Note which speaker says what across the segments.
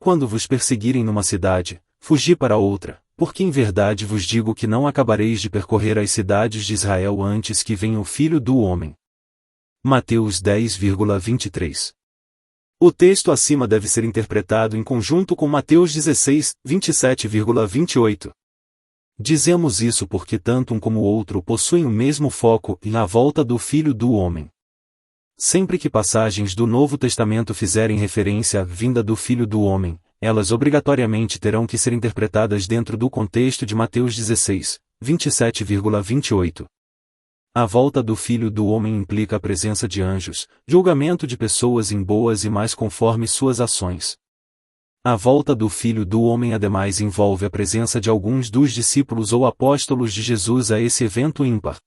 Speaker 1: Quando vos perseguirem numa cidade, fugi para outra, porque em verdade vos digo que não acabareis de percorrer as cidades de Israel antes que venha o Filho do Homem. Mateus 10,23. O texto acima deve ser interpretado em conjunto com Mateus 16, 27,28. Dizemos isso porque tanto um como o outro possuem o mesmo foco na volta do Filho do Homem. Sempre que passagens do Novo Testamento fizerem referência à vinda do Filho do Homem, elas obrigatoriamente terão que ser interpretadas dentro do contexto de Mateus 16, 27,28. A volta do Filho do Homem implica a presença de anjos, julgamento de pessoas em boas e más conforme suas ações. A volta do Filho do Homem ademais envolve a presença de alguns dos discípulos ou apóstolos de Jesus a esse evento ímpar.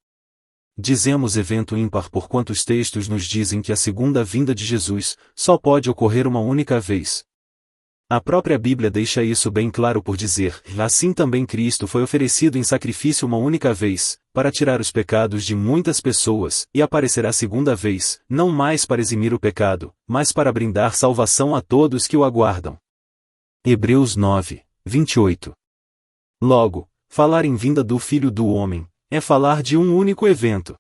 Speaker 1: Dizemos evento ímpar porquanto os textos nos dizem que a segunda vinda de Jesus só pode ocorrer uma única vez. A própria Bíblia deixa isso bem claro por dizer: assim também Cristo foi oferecido em sacrifício uma única vez, para tirar os pecados de muitas pessoas, e aparecerá segunda vez, não mais para eximir o pecado, mas para brindar salvação a todos que o aguardam. Hebreus 9, 28. Logo, falar em vinda do Filho do Homem é falar de um único evento.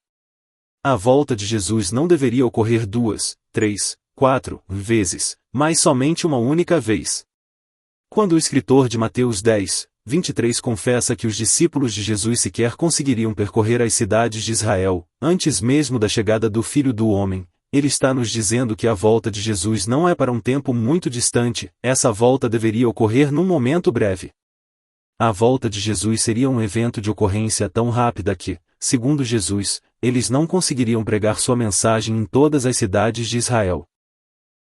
Speaker 1: A volta de Jesus não deveria ocorrer 2, 3, 4 vezes, mas somente uma única vez. Quando o escritor de Mateus 10, 23 confessa que os discípulos de Jesus sequer conseguiriam percorrer as cidades de Israel, antes mesmo da chegada do Filho do Homem, ele está nos dizendo que a volta de Jesus não é para um tempo muito distante, essa volta deveria ocorrer num momento breve. A volta de Jesus seria um evento de ocorrência tão rápida que, segundo Jesus, eles não conseguiriam pregar sua mensagem em todas as cidades de Israel.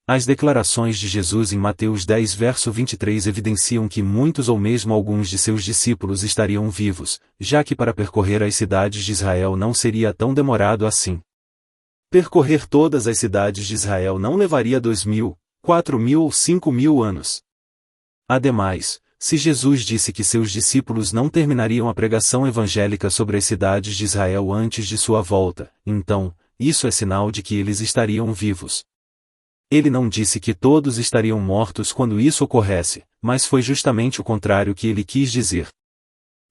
Speaker 1: As declarações de Jesus em Mateus 10 verso 23 evidenciam que muitos ou mesmo alguns de seus discípulos estariam vivos, já que para percorrer as cidades de Israel não seria tão demorado assim. Percorrer todas as cidades de Israel não levaria 2.000, 4.000 ou 5.000 anos. Ademais, se Jesus disse que seus discípulos não terminariam a pregação evangélica sobre as cidades de Israel antes de sua volta, então, isso é sinal de que eles estariam vivos. Ele não disse que todos estariam mortos quando isso ocorresse, mas foi justamente o contrário que ele quis dizer.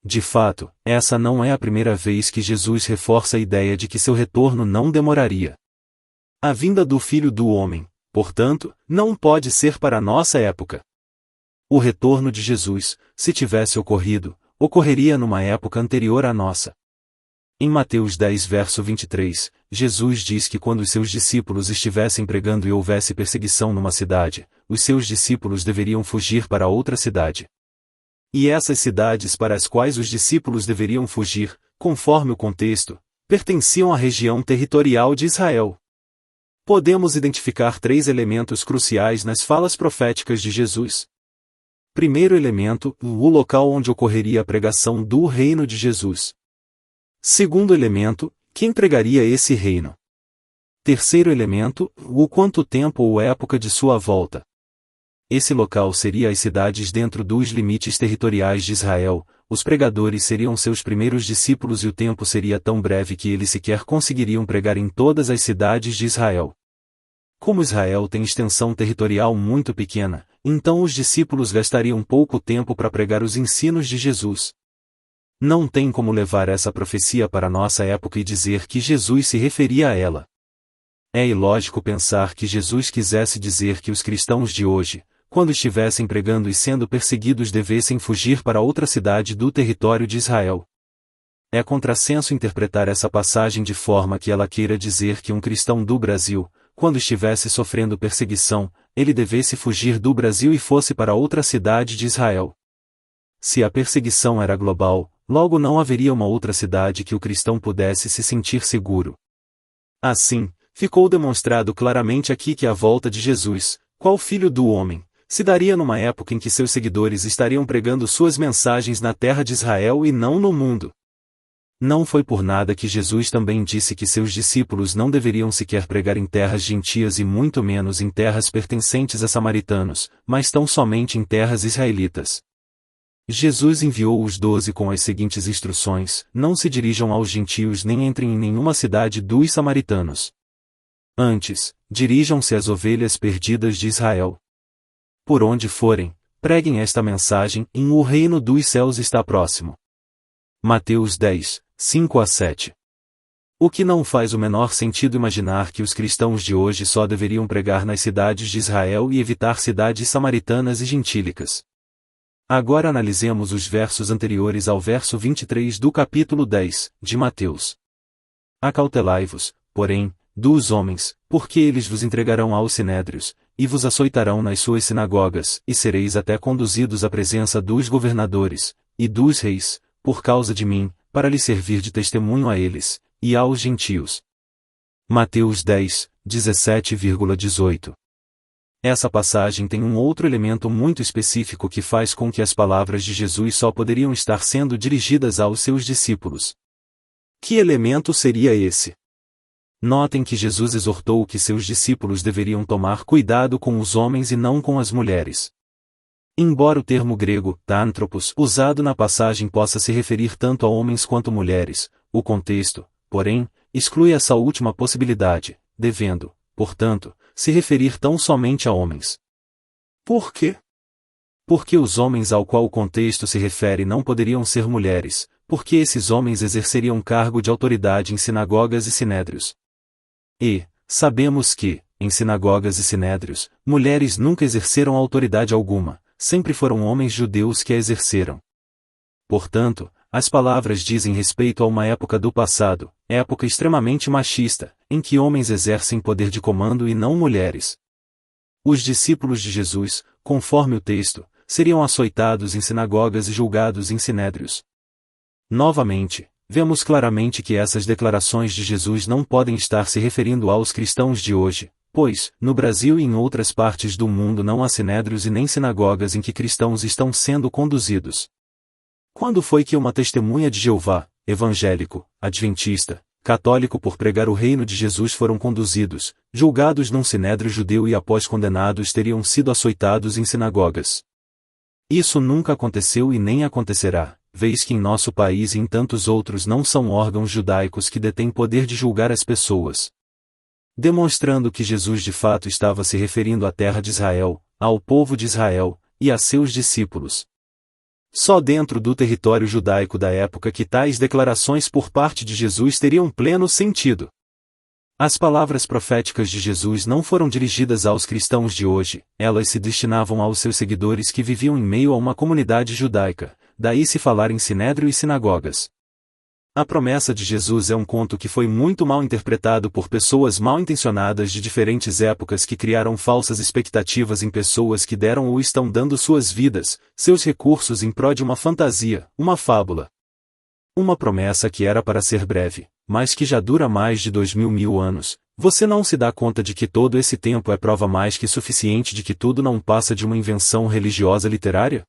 Speaker 1: De fato, essa não é a primeira vez que Jesus reforça a ideia de que seu retorno não demoraria. A vinda do Filho do Homem, portanto, não pode ser para a nossa época. O retorno de Jesus, se tivesse ocorrido, ocorreria numa época anterior à nossa. Em Mateus 10 verso 23, Jesus diz que quando os seus discípulos estivessem pregando e houvesse perseguição numa cidade, os seus discípulos deveriam fugir para outra cidade. E essas cidades para as quais os discípulos deveriam fugir, conforme o contexto, pertenciam à região territorial de Israel. Podemos identificar 3 elementos cruciais nas falas proféticas de Jesus. Primeiro elemento, o local onde ocorreria a pregação do reino de Jesus. Segundo elemento, quem pregaria esse reino. Terceiro elemento, o quanto tempo ou época de sua volta. Esse local seria as cidades dentro dos limites territoriais de Israel, os pregadores seriam seus primeiros discípulos e o tempo seria tão breve que eles sequer conseguiriam pregar em todas as cidades de Israel. Como Israel tem extensão territorial muito pequena, então os discípulos gastariam pouco tempo para pregar os ensinos de Jesus. Não tem como levar essa profecia para nossa época e dizer que Jesus se referia a ela. É ilógico pensar que Jesus quisesse dizer que os cristãos de hoje, quando estivessem pregando e sendo perseguidos devessem fugir para outra cidade do território de Israel. É contrassenso interpretar essa passagem de forma que ela queira dizer que um cristão do Brasil, quando estivesse sofrendo perseguição, ele devesse fugir do Brasil e fosse para outra cidade de Israel. Se a perseguição era global, logo não haveria uma outra cidade que o cristão pudesse se sentir seguro. Assim, ficou demonstrado claramente aqui que a volta de Jesus, qual Filho do Homem, se daria numa época em que seus seguidores estariam pregando suas mensagens na terra de Israel e não no mundo. Não foi por nada que Jesus também disse que seus discípulos não deveriam sequer pregar em terras gentias e muito menos em terras pertencentes a samaritanos, mas tão somente em terras israelitas. Jesus enviou os 12 com as seguintes instruções: não se dirijam aos gentios nem entrem em nenhuma cidade dos samaritanos. Antes, dirijam-se às ovelhas perdidas de Israel. Por onde forem, preguem esta mensagem, o reino dos céus está próximo. Mateus 10, 5-7. O que não faz o menor sentido imaginar que os cristãos de hoje só deveriam pregar nas cidades de Israel e evitar cidades samaritanas e gentílicas. Agora analisemos os versos anteriores ao verso 23 do capítulo 10, de Mateus. Acautelai-vos, porém, dos homens, porque eles vos entregarão aos sinédrios, e vos açoitarão nas suas sinagogas, e sereis até conduzidos à presença dos governadores, e dos reis, por causa de mim, para lhes servir de testemunho a eles, e aos gentios. Mateus 10, 17,18. Essa passagem tem um outro elemento muito específico que faz com que as palavras de Jesus só poderiam estar sendo dirigidas aos seus discípulos. Que elemento seria esse? Notem que Jesus exortou que seus discípulos deveriam tomar cuidado com os homens e não com as mulheres. Embora o termo grego, tântropos, usado na passagem possa se referir tanto a homens quanto mulheres, o contexto, porém, exclui essa última possibilidade, devendo, portanto, se referir tão somente a homens. Por quê? Porque os homens ao qual o contexto se refere não poderiam ser mulheres, porque esses homens exerceriam cargo de autoridade em sinagogas e sinédrios. E, sabemos que, em sinagogas e sinédrios, mulheres nunca exerceram autoridade alguma, sempre foram homens judeus que a exerceram. Portanto, as palavras dizem respeito a uma época do passado, época extremamente machista, em que homens exercem poder de comando e não mulheres. Os discípulos de Jesus, conforme o texto, seriam açoitados em sinagogas e julgados em sinédrios. Novamente, vemos claramente que essas declarações de Jesus não podem estar se referindo aos cristãos de hoje, pois, no Brasil e em outras partes do mundo não há sinédrios e nem sinagogas em que cristãos estão sendo conduzidos. Quando foi que uma testemunha de Jeová, evangélico, adventista, católico por pregar o reino de Jesus foram conduzidos, julgados num sinédrio judeu e após condenados teriam sido açoitados em sinagogas? Isso nunca aconteceu e nem acontecerá, vez que em nosso país e em tantos outros não são órgãos judaicos que detêm poder de julgar as pessoas. Demonstrando que Jesus de fato estava se referindo à terra de Israel, ao povo de Israel, e a seus discípulos. Só dentro do território judaico da época que tais declarações por parte de Jesus teriam pleno sentido. As palavras proféticas de Jesus não foram dirigidas aos cristãos de hoje, elas se destinavam aos seus seguidores que viviam em meio a uma comunidade judaica, daí se falar em sinédrio e sinagogas. A promessa de Jesus é um conto que foi muito mal interpretado por pessoas mal intencionadas de diferentes épocas que criaram falsas expectativas em pessoas que deram ou estão dando suas vidas, seus recursos em prol de uma fantasia, uma fábula. Uma promessa que era para ser breve, mas que já dura mais de 2000 anos. Você não se dá conta de que todo esse tempo é prova mais que suficiente de que tudo não passa de uma invenção religiosa literária?